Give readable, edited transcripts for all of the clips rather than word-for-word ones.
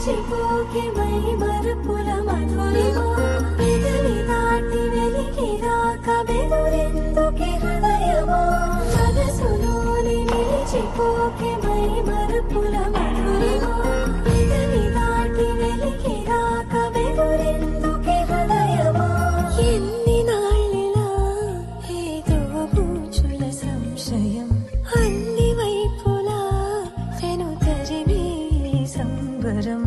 నిలిచిపోకే my Marupula Madhurima పెదవి దాటి వెలికిరాక బెదురెందుకే హృదయమా మనసులోని నిలిచిపోకే మై మరుపుల మధురిమా పెదవి దాటి వెలికిరాక బెదురెందుకే హృదయమా ఎన్ని నాళ్ళిలా ఏదో పూచుల సంశయం అన్ని వైపులా తెను తరిమే సంబరం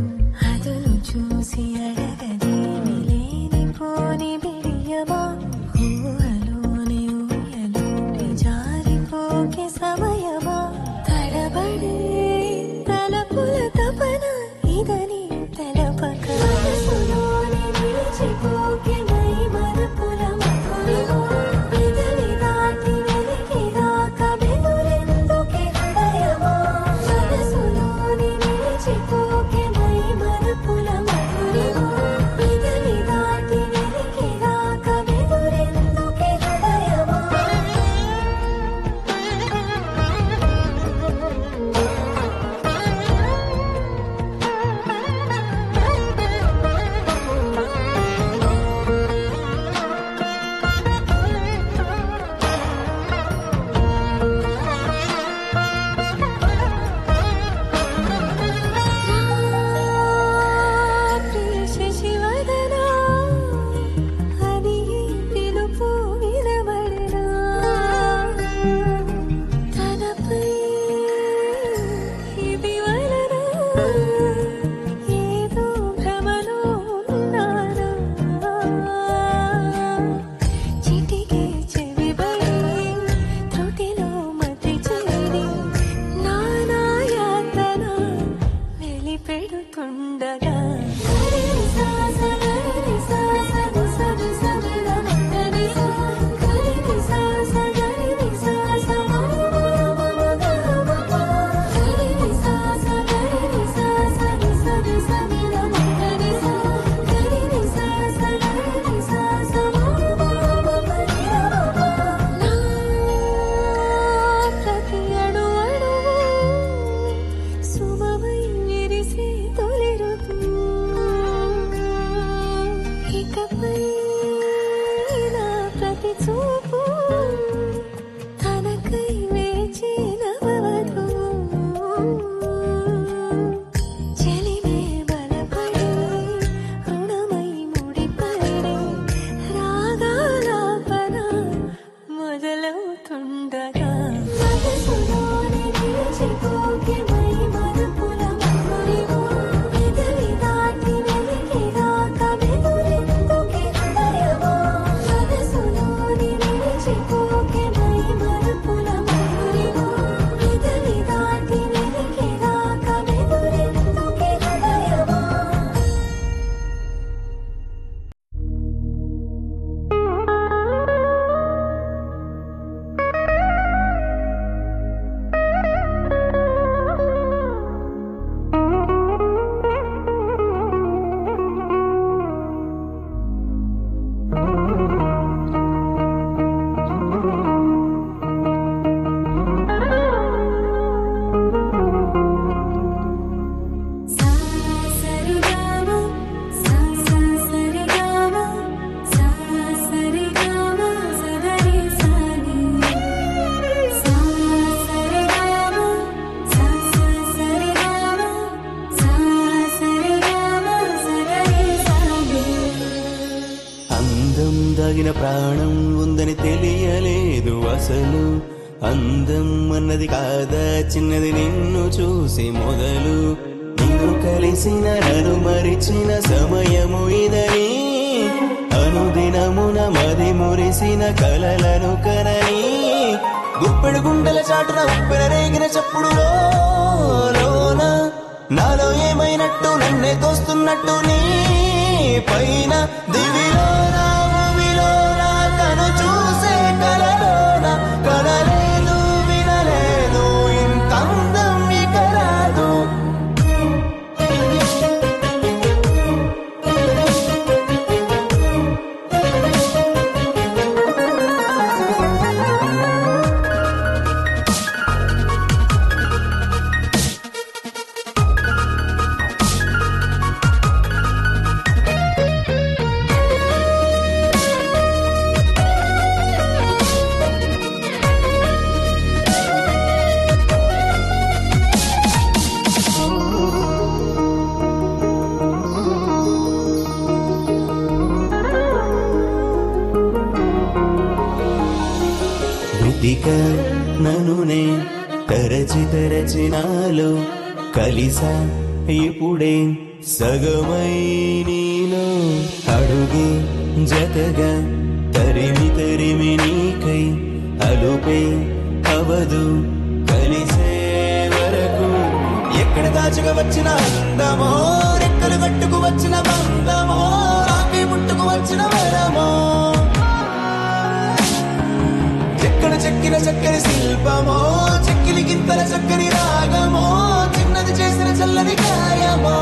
అదును చూసి అడగదేమి లేనిపోని బిడియమా ఊహలోని ఊయలోని జారిపోకే సమయమా తడబడే తలపుల తపన ఇదని తెలపక మనసులోని నిలిచిపోకే మై మరుపుల మధురిమా పెదవి దాటి వెలికిరాక బెదురెందుకే హృదయమా మనసులోని నిలిచిపోకే మై మరుపుల మధురిమా పెదవి దాటి వెలికిరాక బెదురెందుకే హృదయమా శశివదనా అది పిలుపు వినబడనా తనపై ఇది వలనా ఏదో భ్రమలో ఉన్నానా చిటికే చెవిబడి త్రుటిలో మతి చేరి నానాయాతన వెలిపెడుతుండగా ప్రతి అణు అణువు శుభమై విరిసే తొలి ఋతువు ఇకపై నా ప్రతి చూపు తనకై వేచి నవవధువు చెలిమే బలపడి రుణమై ముడిపడి రాగాలాపన మొదలవుతుండగా మనసులోని నిలిచిపోకే మై మరుపుల మధురిమా పెదవి దాటి వెలికిరాక బెదురెందుకే హృదయమా మనసులోని నిలిచిపోకే మై మరుపుల మధురిమా పెదవి దాటి వెలికిరాక బెదురెందుకే హృదయమా అందం దాగిన ప్రాణం ఉందని తెలియలేదు అసలు అందం అన్నది కాదా చిన్నది నిన్ను చూసి మొదలు నిన్ను కలిసిన నన్ను మరిచిన సమయము ఇదని అనుదినమున మది మురిసిన కలలను కనని గుప్పెడు గుండెల చాటున ఉప్పెన రేగిన చప్పుడులో లోన నాలో ఏమైనట్టు నన్నే తోస్తున్నట్టు నీ పైన దివిలోన భూమిలోన తను చూసే కలలోన కనలేదు వినలేదు ఇంత అందం ఇక రాదు ననునే తరచి తరచి నాలో కలిసా ఇప్పుడే సగమై నీలో అడుగే జతగా తరిమి తరిమి నీకై అలుపే అవదు కలిసే వరకు ఎక్కడ దాచుకు వచ్చిన అందమో రెక్కలు కట్టుకు వచ్చిన బంధమో రాకి ముట్టుకు వచ్చిన వరమో ఎక్కడ చెక్కిన చక్కని శిల్పమో చెక్కిలి గింతల చక్కని రాగమో చిన్నది చేసిన చల్లని గాయమో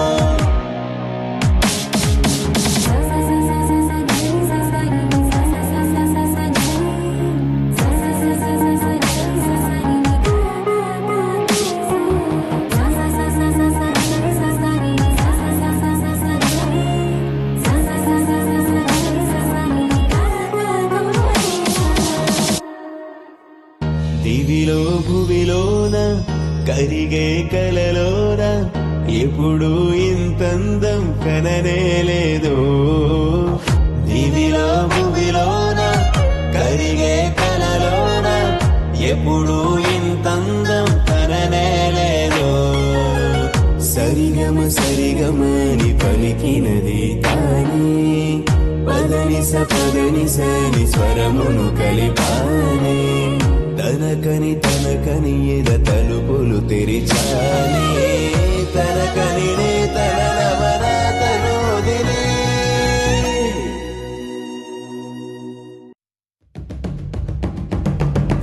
దివిలో భువిలోన కరిగే కలలోన ఎప్పుడు ఇంతందం కననే లేదు దివిలో భువిలోన కరిగే కలలోన ఎప్పుడు ఇంతందం కననే లేదు సరిగమ సరిగమని పలికినది తానే పదనిసని స్వరమును కలిపానే తనకని ఎద తలుపులు తెరిచానే తనకని తనవన తనోదినే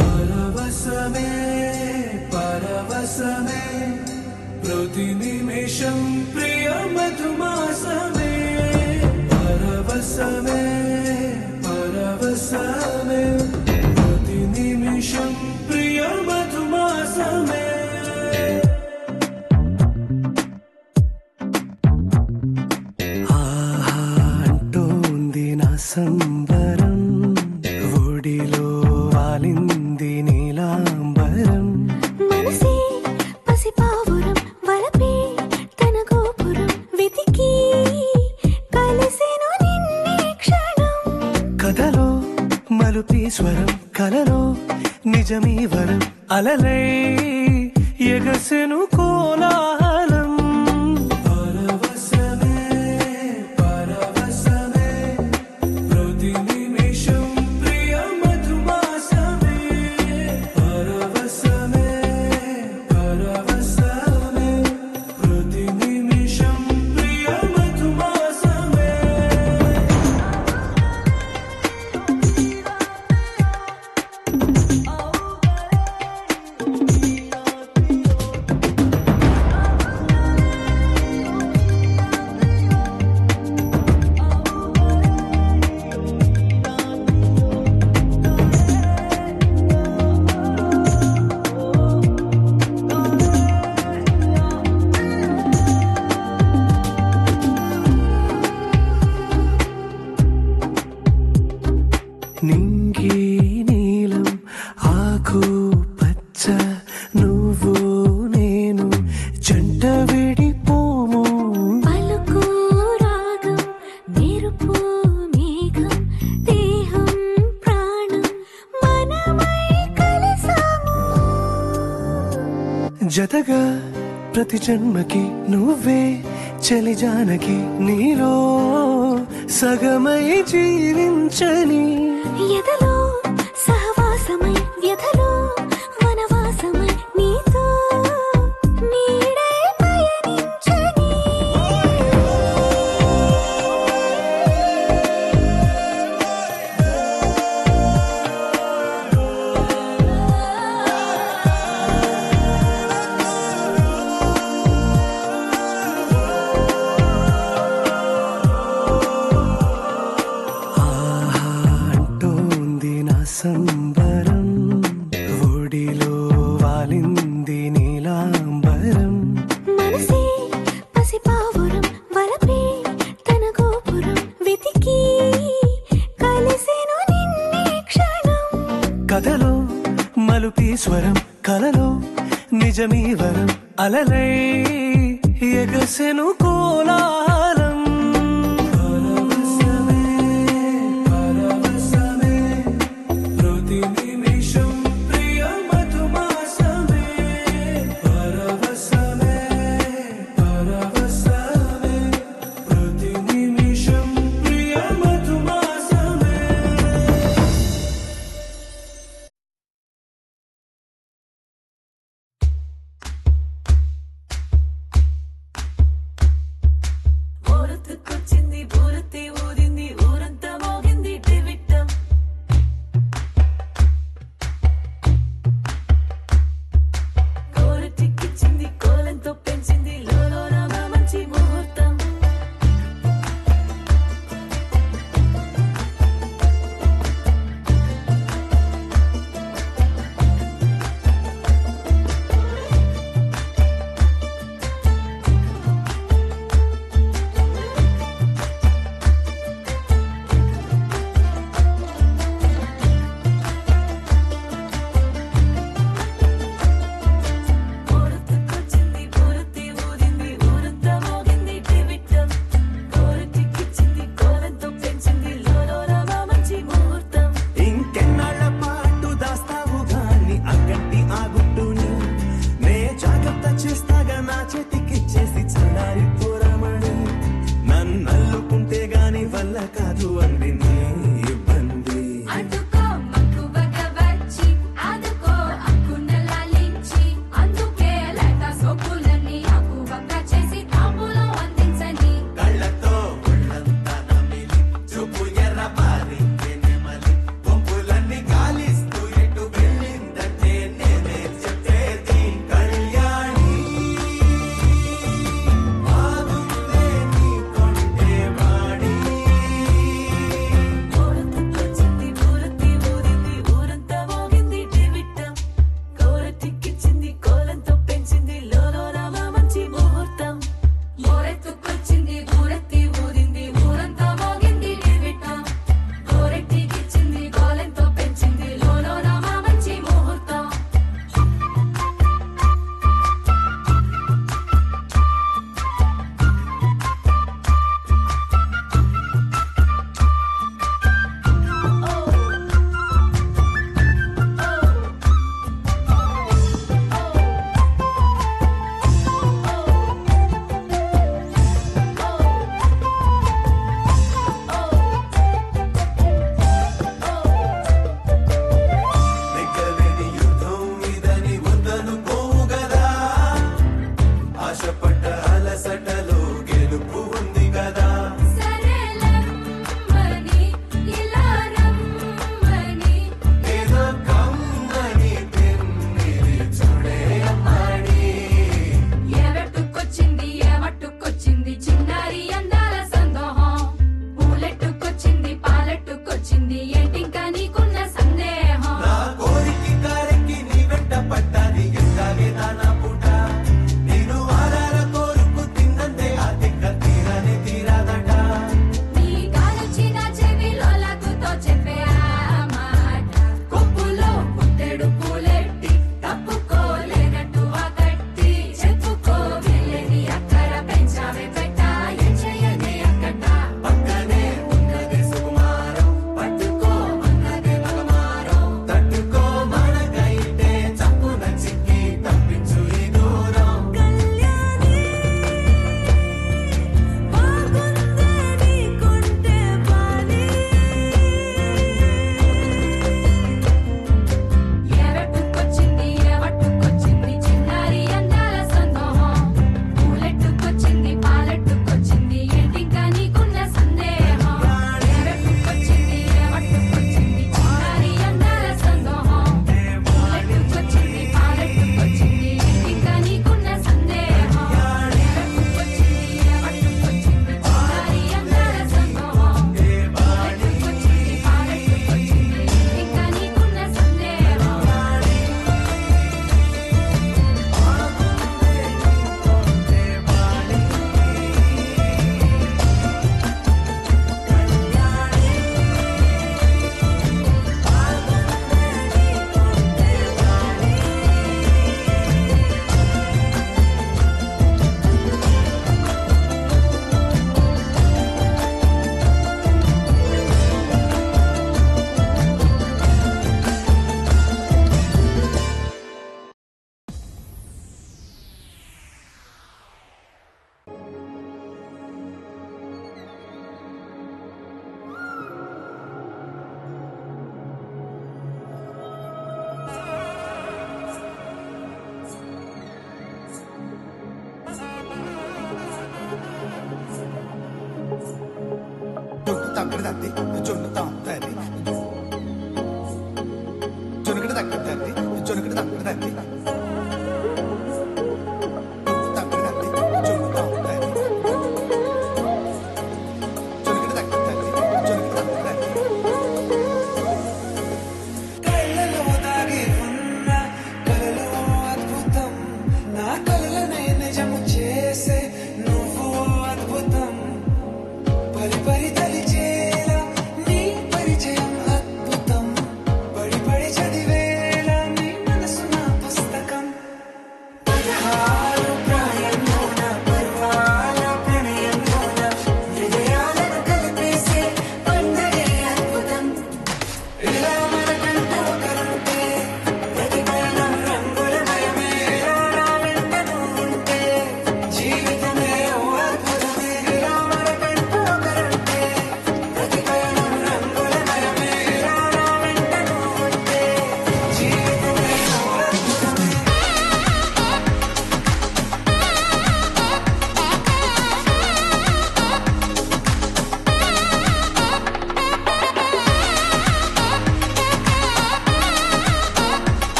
పరవశమే పరవశమే ప్రతి నిమిషం ప్రియ మధుమాసమే పరవశమే పరవశమే ప్రతి నిమిషం ప్రియ మధుమాసమే ఆహా అంటోంది నా సంబరం ఒడిలో వాలింది నీలాంబరం మనసే పసిపావురం వలపే తన గోపురం వెతికి కలిసెను నిన్నే క్షణం కథలో మలుపి స్వరం కలలో నిజమీ వరం అలలై ఎగసెను కోలాహలం పరవశమే పరవశమే ప్రతి నిమిషం ప్రియ మధుమాసమే పరవశమే పరవశమే ప్రతి నిమిషం ప్రియ మధుమాసమే నింగి నీలం ఆకు పచ్చ నువ్వు నేను జంట విడిపోము పలుకు రాగం మెరుపు మేఘం దేహం ప్రాణం మనమై కలిసాము జతగా ప్రతి జన్మకి నువ్వే చలి జానకి నీలో సగమై జీవించని ఎదలో సహవాసమై వ్యధలో వనవాసమై నీతో నీడై పయనించని ఆహా అంటోంది నా సంబరం ఒడిలో వాలింది నీలాంబరం మనసే పసిపావురం వలపే తన గోపురం వెతికి కలిసెను నిన్నే క్షణం కథలో మలుపి స్వరం కలలో నిజమీ వరం అలలై ఎగసెను కోలాహలం పరవశమే పరవశమే ప్రతి నిమిషం ప్రియ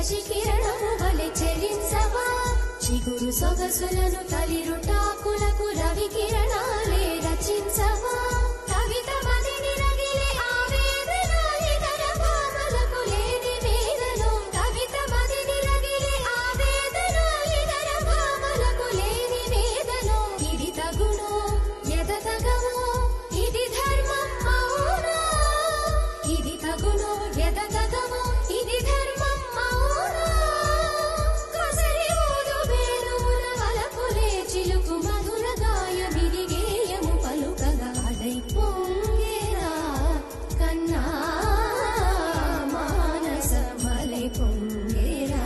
శశి కిరణము వలె చెలించవా చిగురు సొగసులను తలిరుటాకులకు రవి కిరణాలే రచించవా కవిత మదిని రగిలే ఆవేదన ఇతర భామలకు లేని వేదను కవిత మదిని రగిలే ఆవేదన ఇతర భామలకు లేని వేదను ఇది తగును ఎద తగవు ఇది ధర్మం అవునా ఇది తగును ఎద తగవు ఇది ధర్మం అవునా కసరి ఊదు వేణువుల వలపులే చిలుకు మధుర గాయమిది గేయము పలుకగా అడై పొంగేరా కన్నా మానసమలై పొంగేరా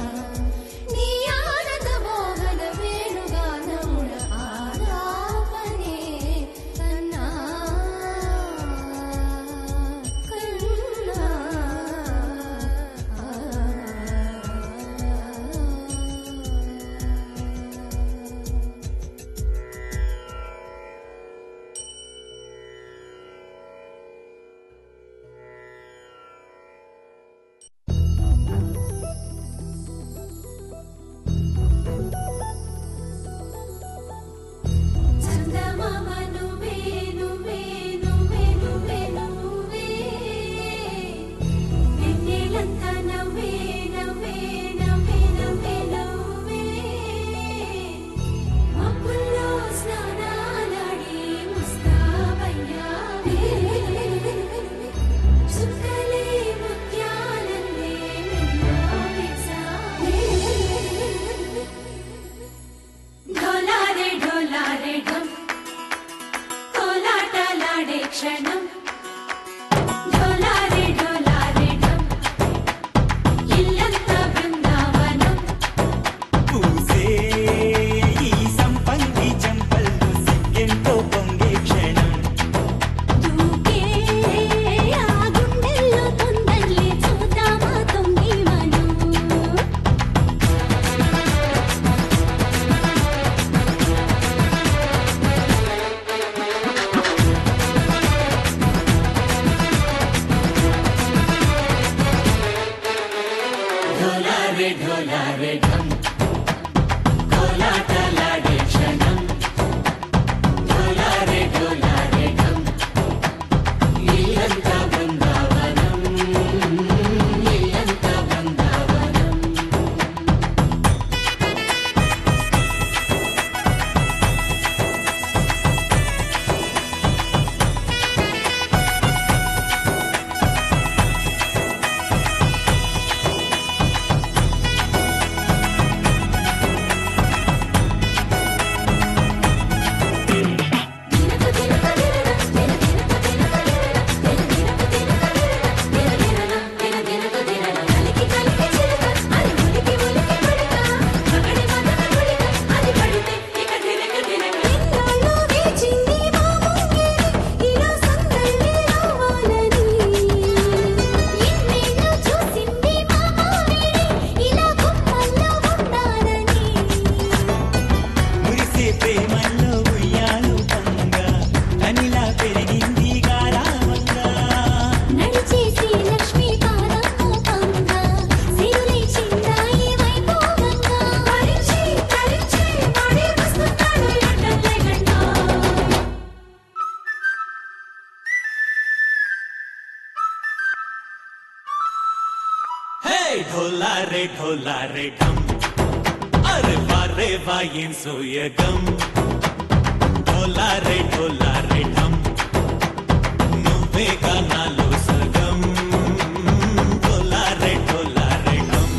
నీ ఆనంద మోహన వేణుగానమున ఆరాపనే కన్నా చందమామ నువ్వే నువ్వే నువ్వే నువ్వే నువ్వే వెన్నెలంతా నవ్వే నవ్వే నవ్వే నవ్వే నవ్వే మబ్బుల్లో స్నానాలాడి ముస్తాబయ్యావే చుక్కలే ముత్యాలల్లే మెన్నావేశావే ఢోలారే ఢోలారే ఢం కోలాటలాడే క్షణం ఢోలారే ఢోలారే ఢం ఇల్లంతా బృందావనం పూసే ఈ సంపంగి చెంపల్లో సిగ్గెంతో పొంగే క్షణం దూకే ఆ గుండెల్లో తొందరలే చూద్దామా తొంగి మనం ఢోలారే ఢోలారే ఢం కోలాటలాడే క్షణం ఢోలారే ఢోలారే ఢం ఇల్లంతా బృందావనం ఇల్లంతా బృందావనం మురిసే ప్రేమల్లో ఉయ్యాలు పంగా కనిలా పెరిగింది గారావంగా నడిచేసి లక్ష్మీ పాదము పంగా సిరులై చిందాయి వైభోగంగా పరిచి పరిచి పడి వస్తున్నాడు ఎట్టలే గంట హే ఢోలారే ఢోలారే ఢం అరే వారే వాయిన్ సోయగం ఢోలారే ఢోలారే ఢం నువ్వే గానాలో సగం ఢోలారే ఢోలారే ఢం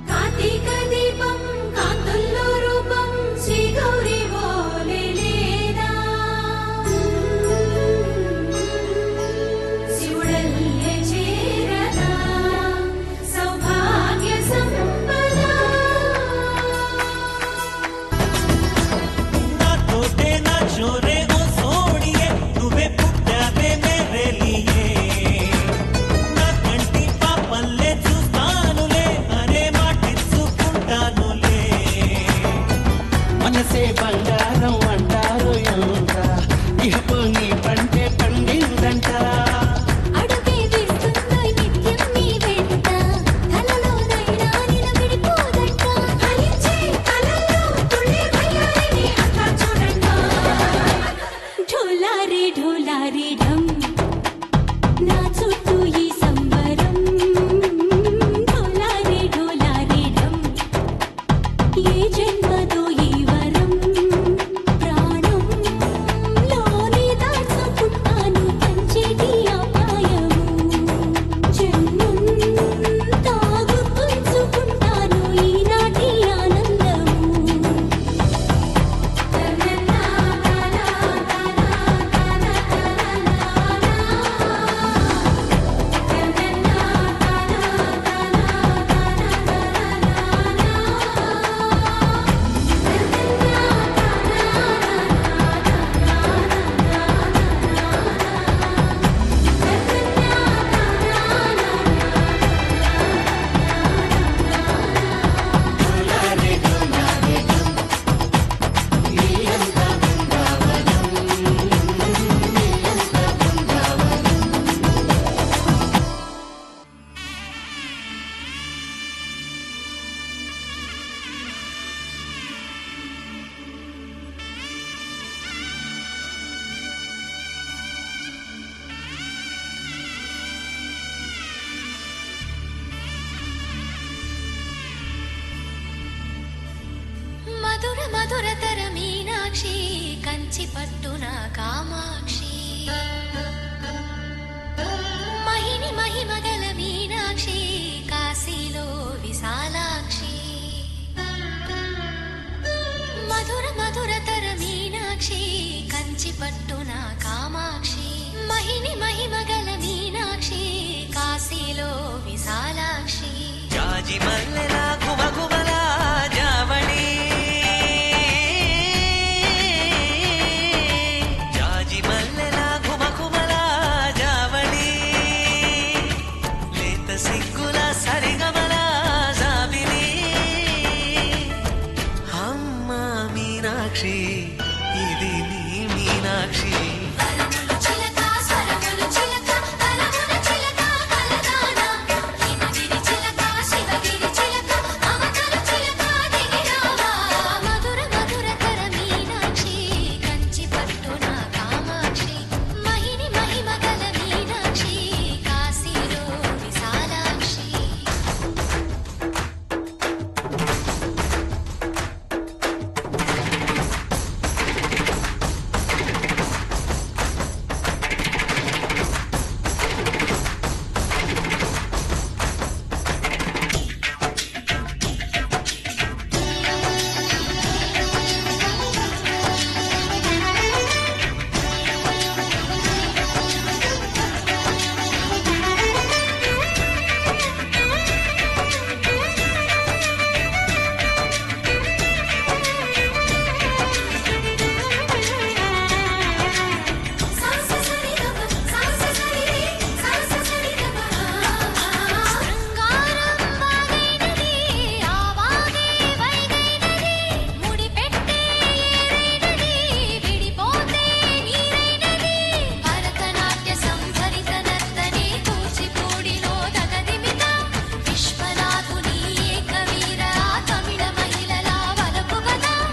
కార్తీక దీపం కాంతుల్లో రూపం శ్రీ గౌరీ ఓలే లేదా శివుడల్లే చేరదా సౌభాగ్య సంపద మధురతర మీనాక్షి కంచి పట్టున కామాక్షి మహిని మహిమగల మీనాక్షి కాశీలో విశాలాక్షి మధుర మధురతర మీనాక్షి కంచి పట్టున కామాక్షి మహిని మహిమగల మీనాక్షి కాశీలో విశాలాక్షి జాజి మల్లెలా గుమగుమలా జావళి జాజి మల్లెలా గుమగుమలా జావళి లేత సిగ్గుల సరిగమల జాబిలి అమ్మ మీనాక్షి ఇది నీ మీనాక్షి వరములు చిలక స్వరములు చిలక కలమున చిలక కలదాన హిమగిరి చిలక శివగిరి చిలక మమతలు చిలక దిగిరావా మధుర మధురతర మీనాక్షి కంచి పట్టున కామాక్షి మహిని మహిమగల మీనాక్షి కాశీలో విశాలాక్షి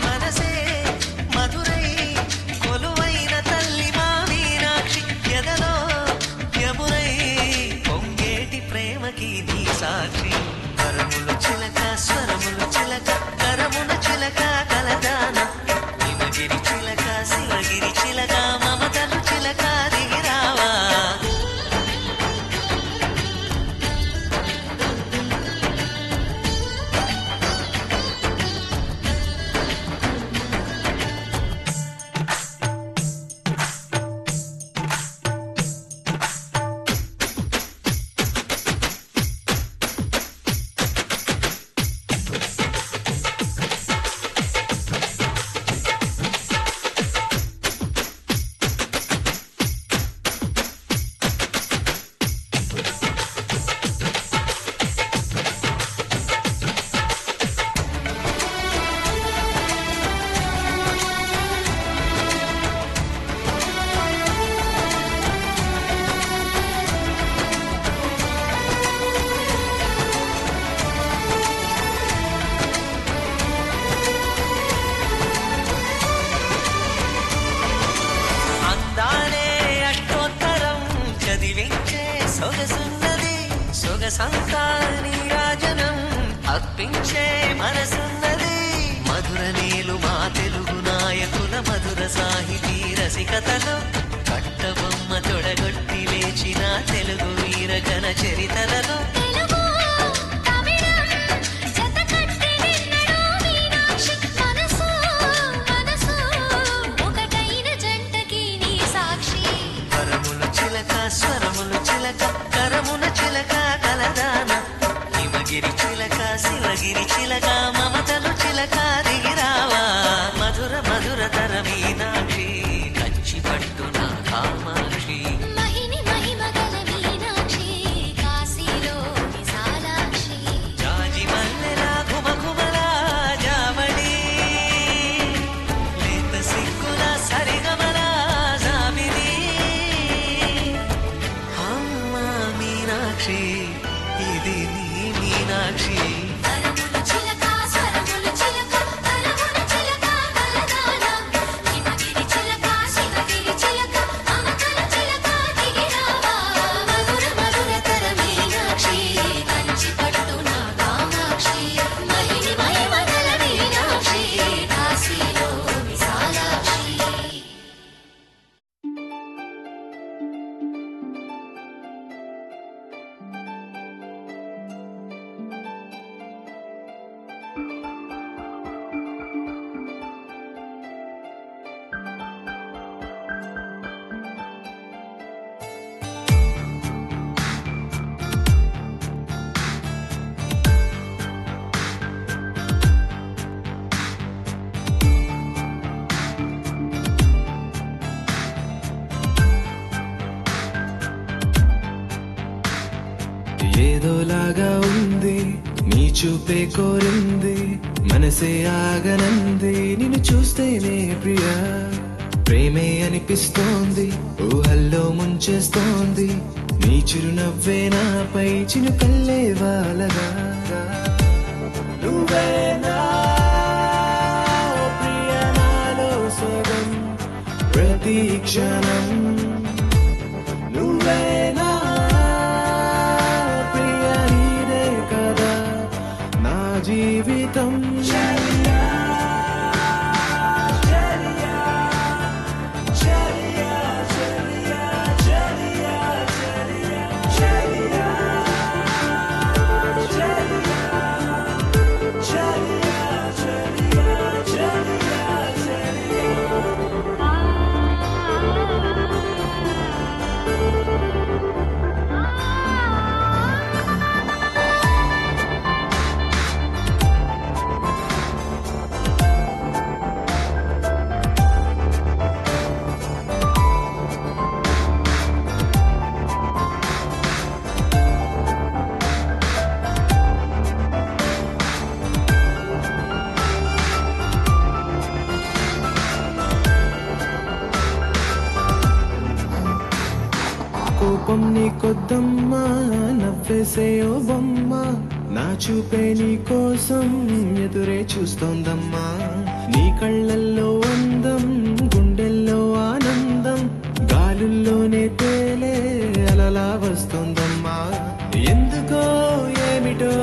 మనసే మధురై కొలువైన తల్లి మా మీనాక్షి ఎదలో యమునై పొంగేటి ప్రేమకి నీ సాక్షి వరములు చిలక స్వరములు చిలక కరమున చిలక కలదాన హిమగిరి చిలక శివగిరి చిలక మమతలు చిలక దిగిరావా అందానే అష్టోత్తరం చదివించే సొగసున్నది సొగసంతా నీరాజనం అర్పించే మనసున్నది మధుర నీలు మా తెలుగు నాయకుల మధుర సాహితీ రసికతలో కట్టబొమ్మ తొడగొట్టి లేచిన తెలుగు వీర ఘన చరితలలో తెలుగు తమిళం జతకట్టి నిన్నడు మీనాక్షి మనసు మనసు ఒకటైన జంటకి నీ సాక్షి వరములు చిలక స్వరములు చిలక కరమున చిలక కలదాన హిమగిరి చిలక శివగిరి చిలక మమతలు చిలక దిగిరావా మధుర మధురతర మీనాక్షి కంచి పట్టున కామాక్షి మహిని మహిమగల మీనాక్షి కాశీలో విశాలాక్షి జాజి మల్లెలా గుమగుమలా జావళి లేత సిగ్గుల సరిగమల జాబిలి అమ్మ మీనాక్షి ఇది నీ మీనాక్షి వరములు చిలక స్వరములు చిలక కలమున చిలక కలదాన హిమగిరి చిలక శివగిరి చిలక మమతలు చిలక దిగిరావా మధుర మధురతర మీనాక్షి కంచి పట్టున కామాక్షి మహిని మహిమగల మీనాక్షి కాశీ ఏదోలాగా ఉంది నీ చూపే కోరింది మనసే ఆగనంది నిన్ను చూస్తేనే ప్రియా ప్రేమే అనిపిస్తోంది ఊహల్లో ముంచేస్తోంది నీ చిరునవ్వే నాపై చినుకల్లే వాలగా నువ్వేనా ప్రియా నాలో సగం ప్రతి క్షణం నువ్వేనా ప్రియా నీదే కదా నా జీవితం కోపం నీ కొద్దమ్మా నవ్వేసే ఓ బొమ్మ నా చూపే నీ కోసం ఎదురే చూస్తోందమ్మా నీ కళ్ళల్లో అందం గుండెల్లో ఆనందం గాలుల్లోనే తేలే అలలా వస్తోందమ్మా ఎందుకో ఏమిటో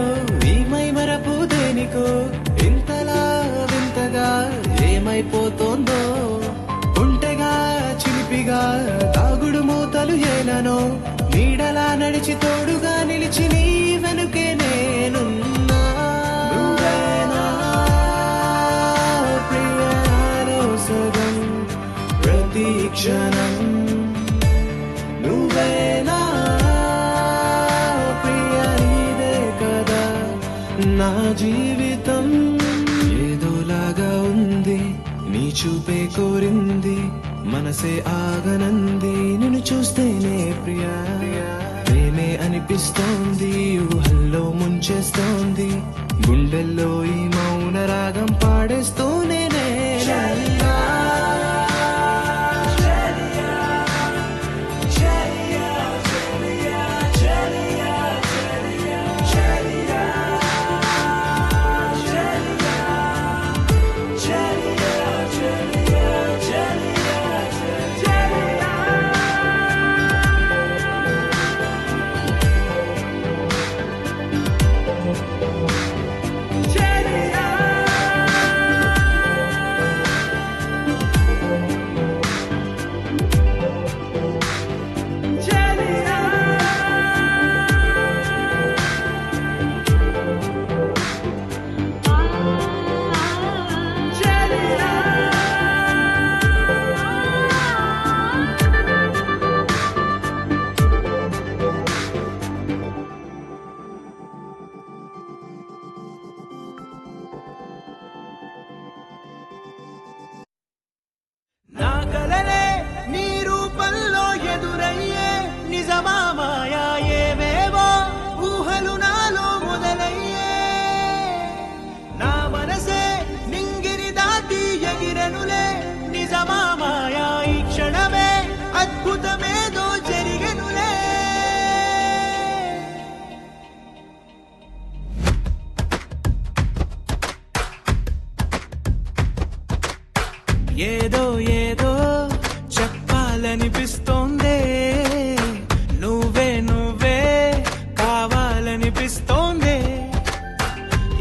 ఈ మై మరపు దేనికో ఇంతలా వింతగా ఏమైపోతోందో ఒంటెగా చిలిపిగా తాగుడు మూతలు ఏలనో నీడలా నడిచి తోడుగా నిలిచి నీ వెనుకే నేనున్నా నువ్వేనా ప్రియాలో సగం ప్రతి క్షణం నువ్వేనా ప్రియా నీదే కదా నా జీవితం ఏదోలాగా ఉంది నీ చూపే కోరింది మనసే ఆగనంది నిన్ను చూస్తేనే ప్రియా ప్రేమే అనిపిస్తోంది ఊహల్లో ముంచేస్తోంది గుండెల్లో ఈ మౌన రాగం పాడేస్తూనే ఏదో ఏదో చెప్పాలనిపిస్తోందే నువ్వే నువ్వే కావాలనిపిస్తోందే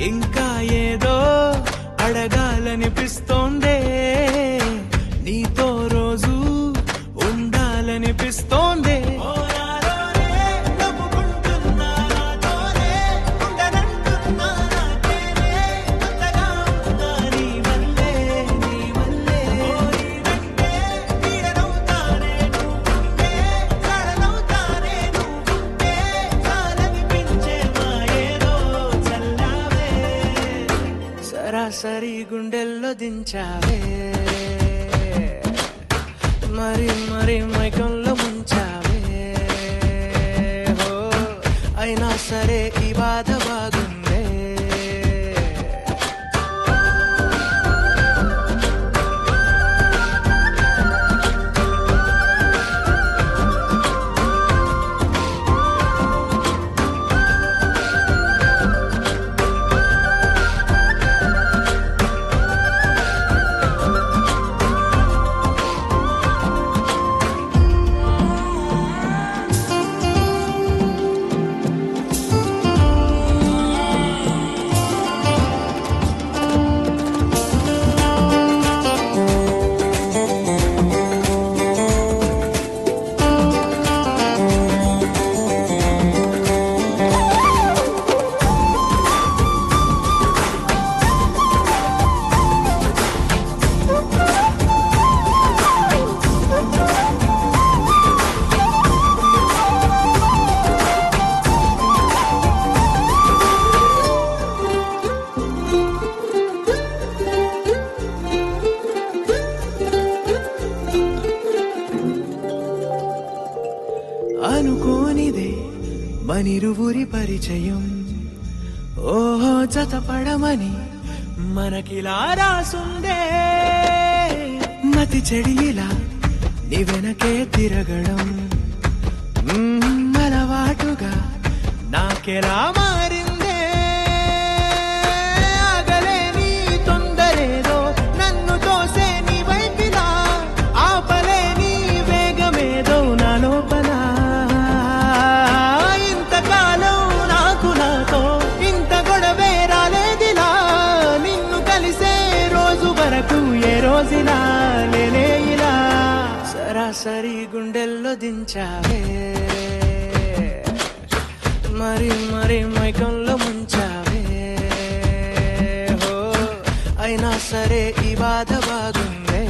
ఇంకా ఏదో అడగాలనిపిస్తోందే నీతో రోజు ఉండాలనిపిస్తోందే సరి గుండెల్లో దించావే మరి మరి మైకంలో ముంచావే అయినా సరే ఈ బాధ బాగుందే. అనుకోనిదే మనిరువురి పరిచయం, ఓహో జతపడమని మనకిలా రాసుందే. మతి చెడిలా నీ వెనకే తిరగడం అలవాటుగా నాకెలా మారిందే. ఆగలేని తొందరేదో నన్ను తోసే నీ వైపిలా, ఆపలేని వేగమేదో నా లోపల. ఇంతకాలం నాకు నాతో ఇంత గొడవే రాలేదిలా, నిన్ను కలిసే రోజు వరకు ఏ రోజులా లేలే ఇలా. సరాసరి గుండెల్లో దించావే, మరి మరి మైకంలో ముంచావే. హో అయినా సరే ఈ బాధ బాగుందే.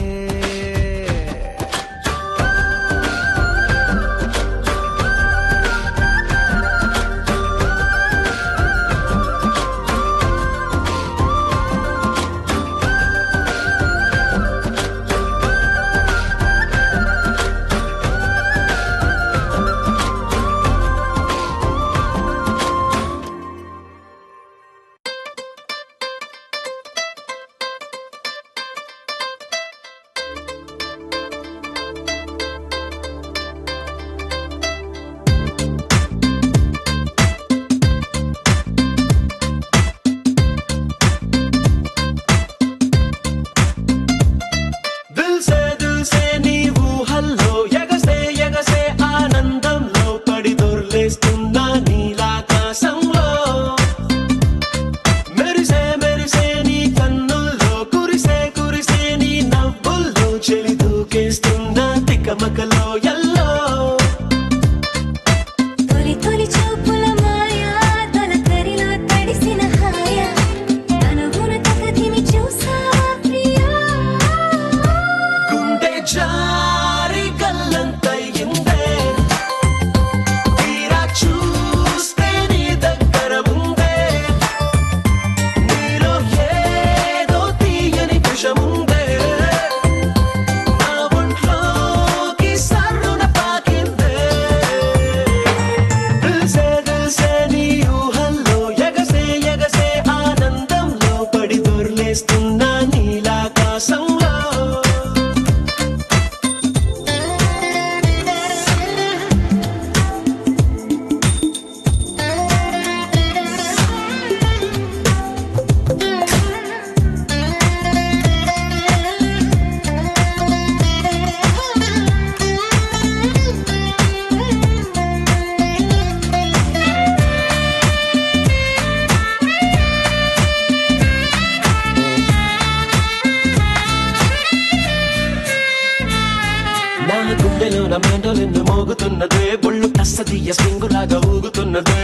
గుండెలోన మెండోలిన్ను మోగుతున్నదే, బొళ్ళు కస్తదీయ స్వింగులాగా ఊగుతున్నదే.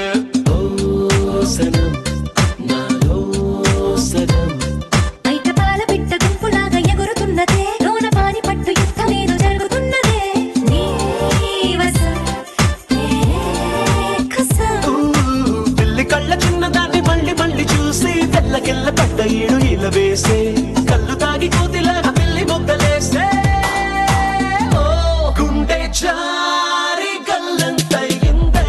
ఓ సనం నాలో సగం బయట పాల బిడ్డ గుంపులాగా ఎగురుతున్నదే, లోన పాని పట్టు యుద్ధమేదో జరుగుతున్నదే. నీ వసం పిల్లి కళ్ళ చిన్నదాన్ని మళ్ళీ మళ్ళీ చూసి తెల్లకెళ్ళ పడ్డ ఈడు ఇలా వేసే, కళ్ళు తాగి కోతిలాగా పిల్లి మొగ్గలేసే. జారి గల్లంతయిందే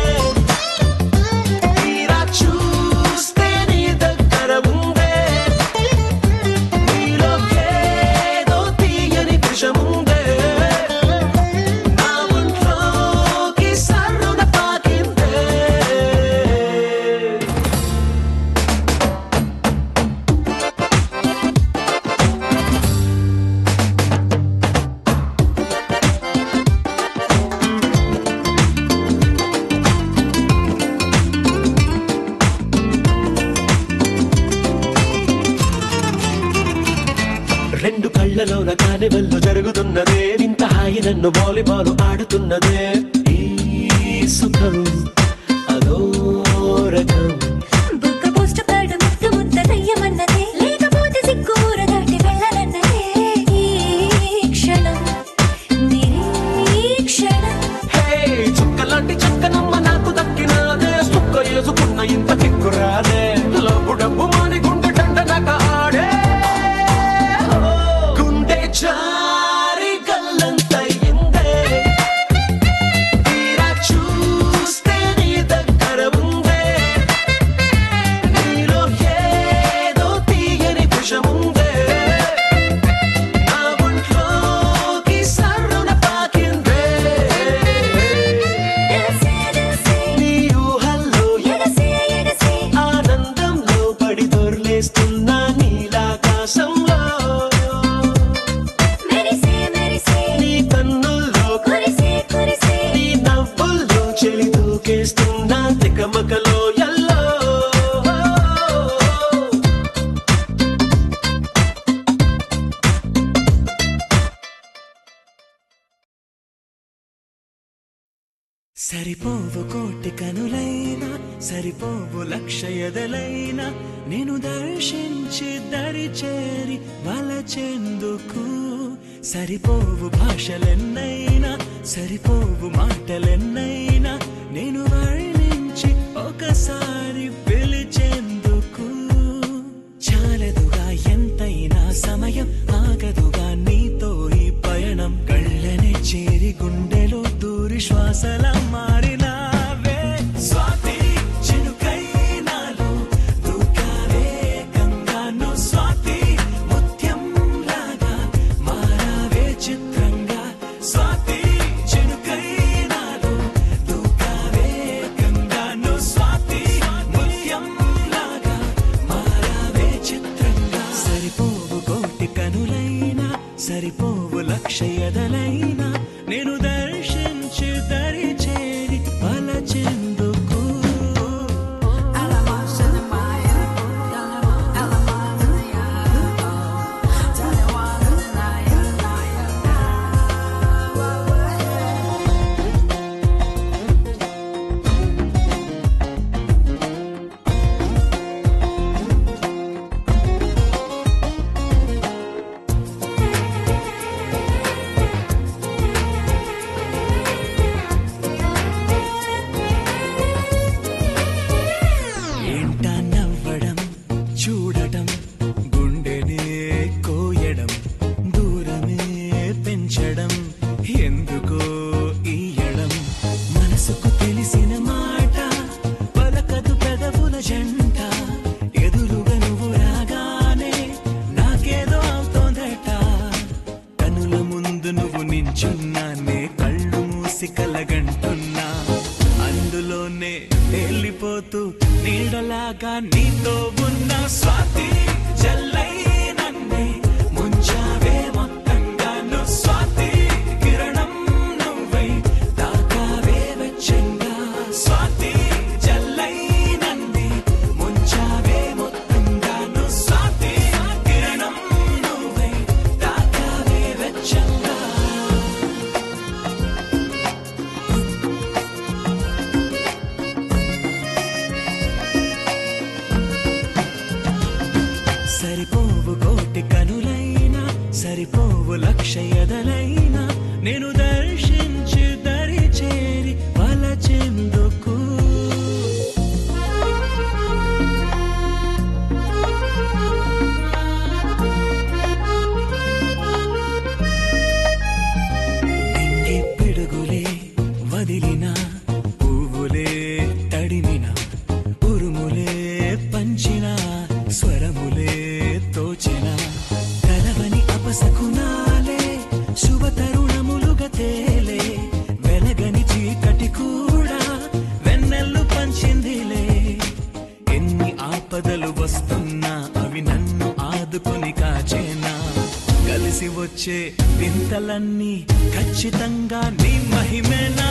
కళ్ళలోన కానివెల్లు జరుగుతున్నదే ఇంత హాయి నన్ను వాలీబాల్ ఆడుతున్నదే ఈ సుఖం అదో రకం బుక్క పోస్ట్ పడు ముద్దు ముద్ద దయ్యమన్నదే లేకపోతే సిగ్గూర దాటి వెళ్ళాలన్నదే ఈ క్షణం నిరీక్షణం హే చుక్కలాంటి చక్కనమ్మ నాకు దక్కినాదే సుక్క వేసుకున్న ఇంత కిక్కురాదే లోపు డబ్బు మాని గుండె దండనక ఆడే గుండె జారి గల్లంతయిందే తీరా చూస్తే నీ దగ్గర ఉందే నీలో ఏదో తీయని విషముందే నా ఒంట్లోకి సర్రున పాకిందే ఎగసే ఎగసే నీ ఊహల్లో ఎగసే ఎగసే ఆనందంలో పడి దొర్లేస్తున్నా నీలాకాశంలో మెరిసే మెరిసే నీ కన్నుల్లో కురిసే కురిసే నీ నవ్వుల్లో చెలి దూకేస్తున్నా తికమకలో ఎల్లో సరిపోవు కోటి కనులైనా సరిపోవు లక్ష ఎదలైనా నేను దర్శించి దరి చేరి వలచెందుకు సరిపోవు భాషలెన్నైనా సరిపోవు మాటలెన్నైనా నేను వర్ణించి ఒకసారి పిలిచేందుకు చాలదుగా ఎంతైనా సమయం ఆగదుగా నీతో ఈ పయనం కళ్ళనే చేరి గుండెలో దూరి శ్వాసల మారినావే స్వాతి చినుకై నాలో దూకావే గంగాను స్వాతి ముత్యం లాగా మారావే చిత్రంగా స్వాతి చినుకై నాలో దూకావే గంగాను స్వాతి ముత్యం లాగా మారావే చిత్రంగా సరిపోవు కోటి కనులైనా సరిపోవు లక్ష ఎదలైనా నేను దర్శించి దరి చేరి వలచెందుకు ఏంటా నవ్వడం చూడటం గుండెనే కోయడం దూరమే పెంచడం ఎందుకో ఈయడం మనసుకు తెలిసిన మాట పలకదు పెదవుల జంట ఎదురుగా నువ్వు రాగానే నాకేదో అవుతోందట కనుల ముందు నువ్వు నించున్నానే కళ్ళు మూసి కలగంటున్నా అందులోనే తేలిపోతూ నీడలాగా నీతో ఉన్న స్వాతి జల్లై నన్నే ముంచావే మొత్తంగాను స్వాతి కిరణం నువ్వై తాకావే వెచ్చంగా స్వాతి జల్లై నన్నే ముంచావే మొత్తంగాను స్వాతి కిరణం నువ్వై తాకావే వెచ్చంగా సరిపోవు కోటి కనులైనా సరిపోవు లక్ష ఎదలైనా నేను దర్శించి దరి చేరి వలచెందుకు నింగి పిడుగులే వదిలిన పువ్వులే తడిమిన ఉరుములే పంచిన స్వరములే తోచిన కలవని అపశకునాలే శుభ తరుణములుగా తేలే వెలగని చీకటి కూడా వెన్నెల్లు పంచిందిలే ఎన్ని ఆపదలు వస్తున్నా అవి నన్ను ఆదుకొని కాచేనా కలిసి వచ్చే వింతలన్నీ ఖచ్చితంగా నీ మహిమేనా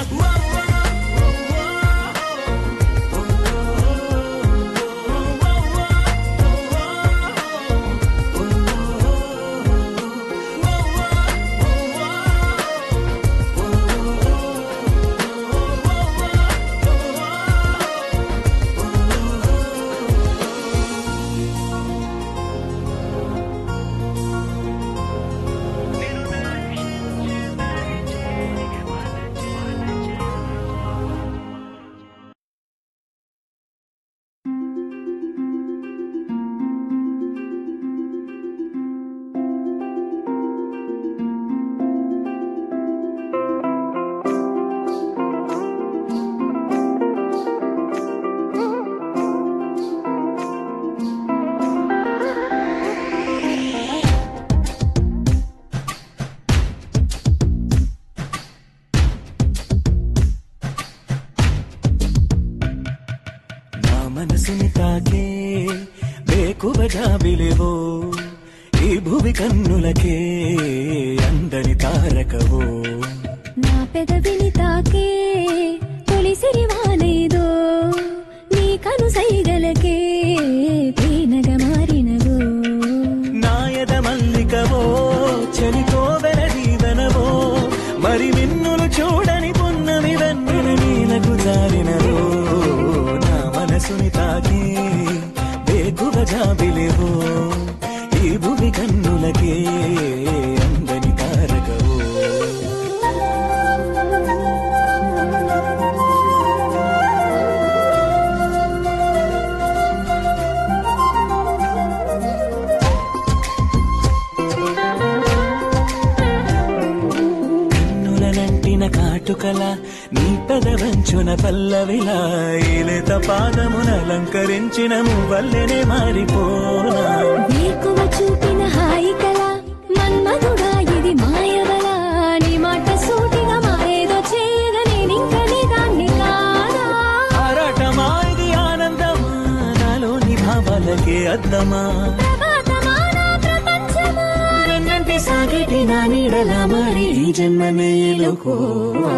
మనసుని తాకే బేకువ జాబిలివో ఈ భువి కన్నులకే అందని తారకవో నా పెదవిని తాకే తొలిసిరి వానేదో నీ కను సైగలకే తేనగ మారినవో నాయద మల్లికవో చలితో వెలదీవనవో మరి నిన్నులు చూడని పొన్నమి వెన్నెల నీలకు జారినవో నా మనసుని తాకే బేకువ జాబిలివో ఈ భూమి కన్నులకే అందని తారకవో కన్నులనంటిన కాటుకల నీ పెదవంచున పల్లవిలా ఈలేత పాదమున అలంకరించిన మువ్వల్లెనే మారిపోనా నీకువ చూపిన హాయి కల మన్మధుడా ఇది మాయవల నీ మాట సూటిగా మాయేదో చేయగా నేనింక నీ దాన్ని కాదా ఆరాటమా ఇది ఆనందమా నాలోని భావాలకే అద్దమా ప్రభాతమా నా ప్రపంచమా వెన్నంటి సాగటి నా నీడలా మారి ఈ జన్మనే ఎలుకోవా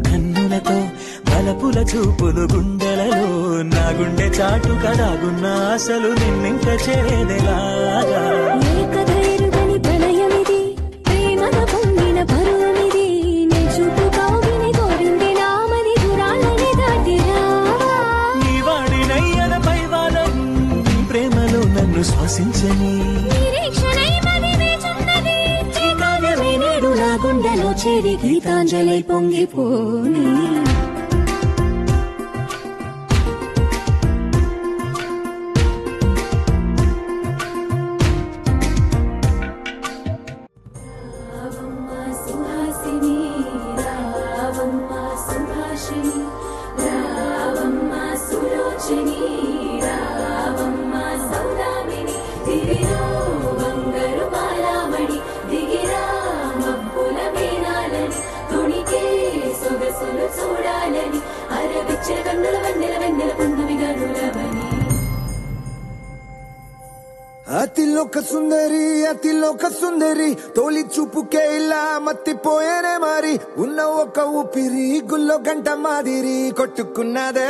కన్నులతో బలపుల చూపులు గుండెలలో నా గుండె చాటుగా దాగున్న అసలు నిన్నింక చేరేదెలాగా ఏకధైర్యమని ప్రణయమిది ప్రేమన పొంగిన పరువమిది నీ చూపు కౌగిని కోరింది నామది దూరాలని దాటిరావా నీ వాడినయ్యన పైవాలం నీ ప్రేమలో నన్ను శ్వాసించని నిరీక్షణై మది వేచున్నది చైతన్యమే నేడు నా గుండెలో చేరి గీతాంజలి పొంగిపోని సుహాసిని రావమ్మ సుభాషిణి రావమ్మ సులోచని రావమ్మ సౌదామిని దివిలో బంగారు బాలామణి దిగిరా మబ్బుల మేనాలని తుణికే సొగసులు చూడాలని అరవిచ్చే కన్నుల వెన్నెల వెన్నెల పున్నమి గనులవని అతిలోక సుందరి తోలి చూపుకే ఇలా మత్తిపోయేనే మరి ఉన్న ఒక ఊపిరి గుల్లో గంట మాదిరి కొట్టుకున్నదే